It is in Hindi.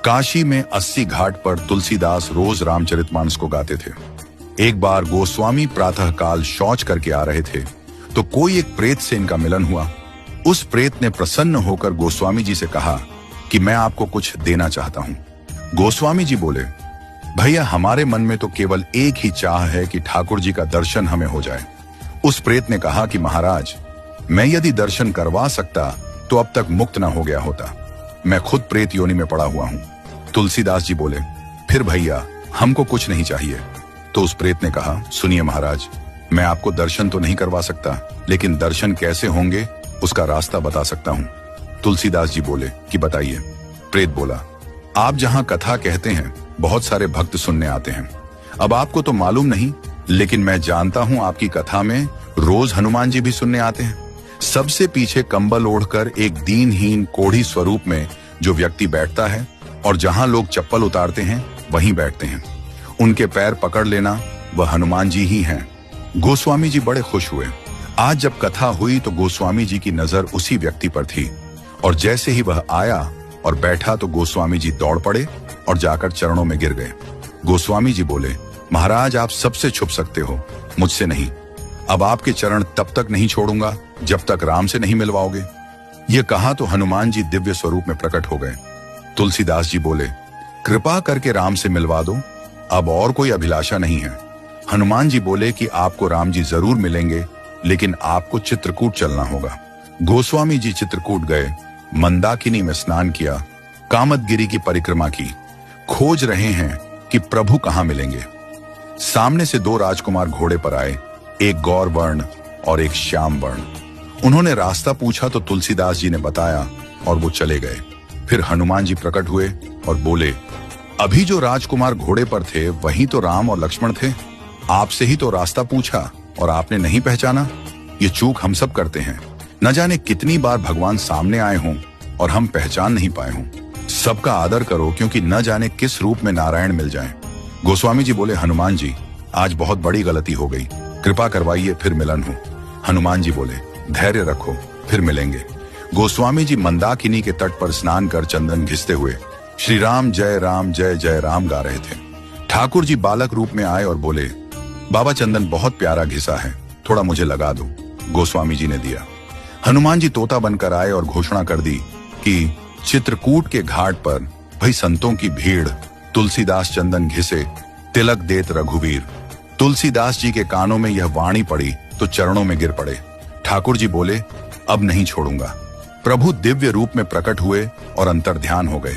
काशी में 80 घाट पर तुलसीदास रोज रामचरितमानस को गाते थे। एक बार गोस्वामी प्रातःकाल शौच करके आ रहे थे तो कोई एक प्रेत से इनका मिलन हुआ। उस प्रेत ने प्रसन्न होकर गोस्वामी जी से कहा कि मैं आपको कुछ देना चाहता हूं। गोस्वामी जी बोले, भैया हमारे मन में तो केवल एक ही चाह है कि ठाकुर जी का दर्शन हमें हो जाए। उस प्रेत ने कहा कि महाराज, मैं यदि दर्शन करवा सकता तो अब तक मुक्त न हो गया होता। मैं खुद प्रेत योनि में पड़ा हुआ हूं। तुलसीदास जी बोले, फिर भैया हमको कुछ नहीं चाहिए। तो उस प्रेत ने कहा, सुनिए महाराज, मैं आपको दर्शन तो नहीं करवा सकता, लेकिन दर्शन कैसे होंगे उसका रास्ता बता सकता हूं। तुलसीदास जी बोले कि बताइए। प्रेत बोला, आप जहां कथा कहते हैं बहुत सारे भक्त सुनने आते हैं। अब आपको तो मालूम नहीं, लेकिन मैं जानता हूं आपकी कथा में रोज हनुमान जी भी सुनने आते हैं। सबसे पीछे कंबल ओढ़कर एक दीनहीन कोढ़ी स्वरूप में जो व्यक्ति बैठता है और जहां लोग चप्पल उतारते हैं वहीं बैठते हैं। उनके पैर पकड़ लेना वह हनुमान जी ही हैं। गोस्वामी जी बड़े खुश हुए। आज जब कथा हुई तो गोस्वामी जी की नजर उसी व्यक्ति पर थी और जैसे ही वह आया और बैठा तो गोस्वामी जी दौड़ पड़े और जाकर चरणों में गिर गए। गोस्वामी जी बोले, महाराज आप सबसे छुप सकते हो, मुझसे नहीं। अब आपके चरण तब तक नहीं छोड़ूंगा जब तक राम से नहीं मिलवाओगे। ये कहा तो हनुमान जी दिव्य स्वरूप में प्रकट हो गए। तुलसीदास जी बोले, कृपा करके राम से मिलवा दो, अब और कोई अभिलाषा नहीं है। हनुमान जी बोले कि आपको राम जी जरूर मिलेंगे, लेकिन आपको चित्रकूट चलना होगा। गोस्वामी जी चित्रकूट गए, मंदाकिनी में स्नान किया, कामदगिरी की परिक्रमा की, खोज रहे हैं कि प्रभु कहां मिलेंगे। सामने से दो राजकुमार घोड़े पर आए, एक गौर वर्ण और एक श्याम वर्ण। उन्होंने रास्ता पूछा तो तुलसीदास जी ने बताया और वो चले गए। फिर हनुमान जी प्रकट हुए और बोले, अभी जो राजकुमार घोड़े पर थे वही तो राम और लक्ष्मण थे। आपसे ही तो रास्ता पूछा और आपने नहीं पहचाना। ये चूक हम सब करते हैं। न जाने कितनी बार भगवान सामने आए हों और हम पहचान नहीं पाए हों। सबका आदर करो, क्योंकि न जाने किस रूप में नारायण मिल जाएं। गोस्वामी जी बोले, हनुमान जी आज बहुत बड़ी गलती हो गई, कृपा करवाइए फिर मिलन हो। हनुमान जी बोले, धैर्य रखो, फिर मिलेंगे। गोस्वामी जी मंदाकिनी के तट पर स्नान कर चंदन घिसते हुए श्री राम जय जय राम गा रहे थे। ठाकुर जी बालक रूप में आए और बोले, बाबा चंदन बहुत प्यारा घिसा है, थोड़ा मुझे लगा दो। गोस्वामी जी ने दिया। हनुमान जी तोता बनकर आए और घोषणा कर दी कि चित्रकूट के घाट पर भाई संतों की भीड़, तुलसीदास चंदन घिसे, तिलक देत रघुवीर। तुलसीदास जी के कानों में यह वाणी पड़ी तो चरणों में गिर पड़े। ठाकुर जी बोले, अब नहीं छोड़ूंगा। प्रभु दिव्य रूप में प्रकट हुए और अंतर्ध्यान हो गए।